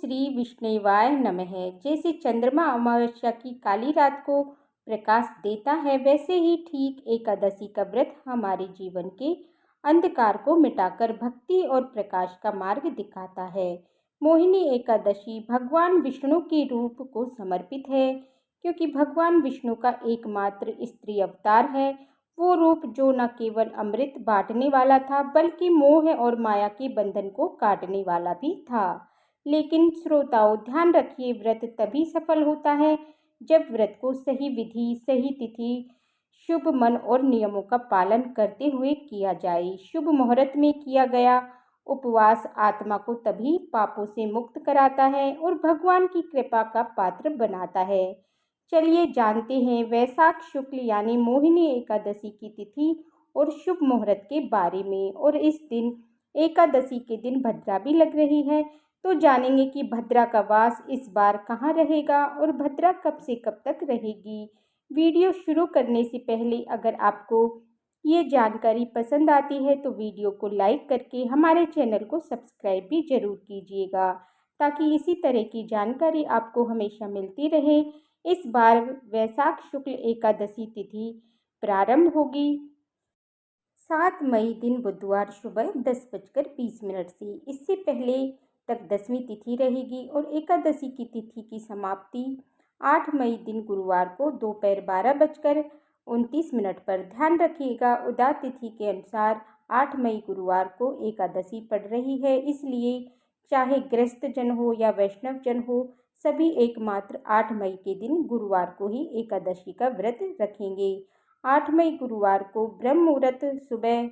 श्री विष्णुवाय नमः। जैसे चंद्रमा अमावस्या की काली रात को प्रकाश देता है, वैसे ही ठीक एकादशी का व्रत हमारे जीवन के अंधकार को मिटाकर भक्ति और प्रकाश का मार्ग दिखाता है। मोहिनी एकादशी भगवान विष्णु के रूप को समर्पित है, क्योंकि भगवान विष्णु का एकमात्र स्त्री अवतार है। वो रूप जो न केवल अमृत बांटने वाला था, बल्कि मोह और माया के बंधन को काटने वाला भी था। लेकिन श्रोताओं, ध्यान रखिए, व्रत तभी सफल होता है जब व्रत को सही विधि, सही तिथि, शुभ मन और नियमों का पालन करते हुए किया जाए। शुभ मुहूर्त में किया गया उपवास आत्मा को तभी पापों से मुक्त कराता है और भगवान की कृपा का पात्र बनाता है। चलिए जानते हैं वैशाख शुक्ल यानी मोहिनी एकादशी की तिथि और शुभ मुहूर्त के बारे में। और इस दिन एकादशी के दिन भद्रा भी लग रही है, तो जानेंगे कि भद्रा का वास इस बार कहाँ रहेगा और भद्रा कब से कब तक रहेगी। वीडियो शुरू करने से पहले अगर आपको ये जानकारी पसंद आती है तो वीडियो को लाइक करके हमारे चैनल को सब्सक्राइब भी जरूर कीजिएगा, ताकि इसी तरह की जानकारी आपको हमेशा मिलती रहे। इस बार वैशाख शुक्ल एकादशी तिथि प्रारंभ होगी 7 मई दिन बुधवार सुबह 10:20 से। इससे पहले तक दसवीं तिथि रहेगी और एकादशी की तिथि की समाप्ति 8 मई दिन गुरुवार को दोपहर 12:29 पर। ध्यान रखिएगा, उदय तिथि के अनुसार 8 मई गुरुवार को एकादशी पड़ रही है, इसलिए चाहे गृहस्थ जन हो या वैष्णव जन हो, सभी एकमात्र 8 मई के दिन गुरुवार को ही एकादशी का व्रत रखेंगे। 8 मई गुरुवार को ब्रह्म मुहूर्त सुबह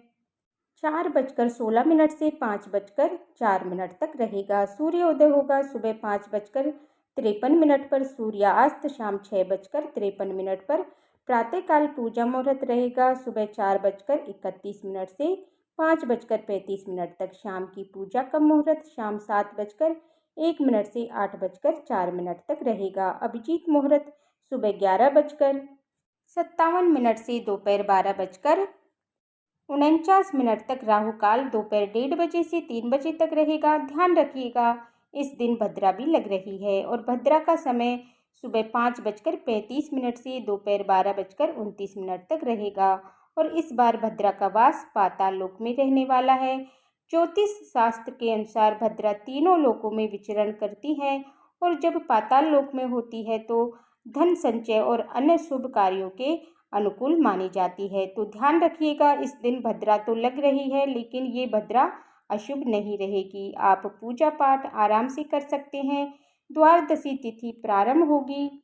4:16 से 5:04 तक रहेगा। सूर्योदय होगा सुबह 5:53 पर, सूर्यास्त शाम 6:53 पर। प्रातःकाल पूजा मुहूर्त रहेगा सुबह 4:31 से 5:35 तक। शाम की पूजा का मुहूर्त शाम 7:01 से 8:04 तक रहेगा। अभिजीत मुहूर्त सुबह 11:57 से दोपहर 12:49 तक। राहु काल दोपहर 1:30 से 3 बजे तक रहेगा। ध्यान रखिएगा, इस दिन भद्रा भी लग रही है और भद्रा का समय सुबह 5:35 से दोपहर 12:29 तक रहेगा। और इस बार भद्रा का वास पाताल लोक में रहने वाला है। ज्योतिष शास्त्र के अनुसार भद्रा तीनों लोकों में विचरण करती है और जब पाताल लोक में होती है तो धन संचय और अन्य शुभ कार्यों के अनुकूल मानी जाती है। तो ध्यान रखिएगा, इस दिन भद्रा तो लग रही है, लेकिन ये भद्रा अशुभ नहीं रहेगी। आप पूजा पाठ आराम से कर सकते हैं। द्वादशी तिथि प्रारंभ होगी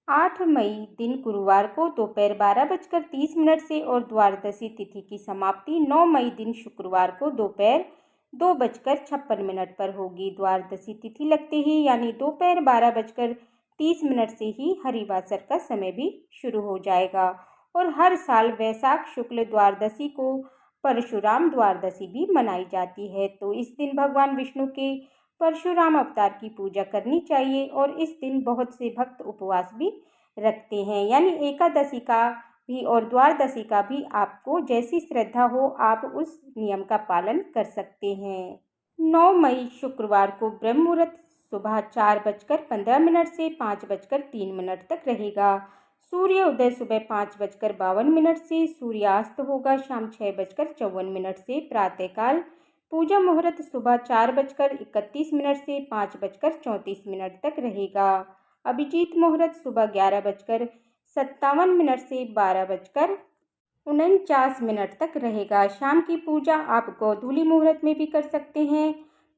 8 मई दिन गुरुवार को दोपहर 12:30 से और द्वादशी तिथि की समाप्ति 9 मई दिन शुक्रवार को दोपहर 2:56 पर होगी। द्वादशी तिथि लगते ही यानी दोपहर 12:30 से ही हरिवासर का समय भी शुरू हो जाएगा। और हर साल वैशाख शुक्ल द्वादशी को परशुराम द्वादशी भी मनाई जाती है। तो इस दिन भगवान विष्णु के परशुराम अवतार की पूजा करनी चाहिए और इस दिन बहुत से भक्त उपवास भी रखते हैं, यानी एकादशी का भी और द्वादशी का भी। आपको जैसी श्रद्धा हो आप उस नियम का पालन कर सकते हैं। 9 मई शुक्रवार को ब्रह्म मुहूर्त सुबह 4:15 से 5:03 तक रहेगा। सूर्योदय सुबह 5:52 से, सूर्यास्त होगा शाम 6:54 से। प्रातःकाल पूजा मुहूर्त सुबह 4:31 से 5:34 तक रहेगा। अभिजीत मुहूर्त सुबह 11:57 से 12:49 तक रहेगा। शाम की पूजा आप गोधूली मुहूर्त में भी कर सकते हैं,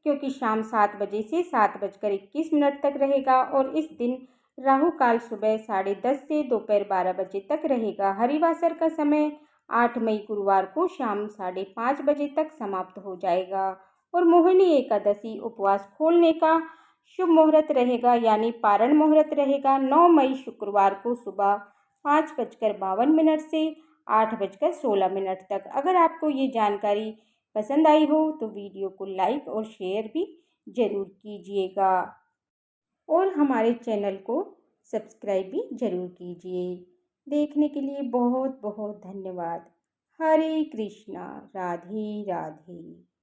क्योंकि शाम 7 बजे से 7:21 तक रहेगा। और इस दिन राहु काल सुबह 10:30 से दोपहर 12 बजे तक रहेगा। हरिवासर का समय 8 मई गुरुवार को शाम 5:30 बजे तक समाप्त हो जाएगा। और मोहिनी एकादशी उपवास खोलने का शुभ मुहूर्त रहेगा, यानी पारण मुहूर्त रहेगा 9 मई शुक्रवार को सुबह 5:52 से 8:16 तक। अगर आपको ये जानकारी पसंद आई हो तो वीडियो को लाइक और शेयर भी जरूर कीजिएगा और हमारे चैनल को सब्सक्राइब भी जरूर कीजिए। देखने के लिए बहुत बहुत धन्यवाद। हरे कृष्णा। राधे राधे।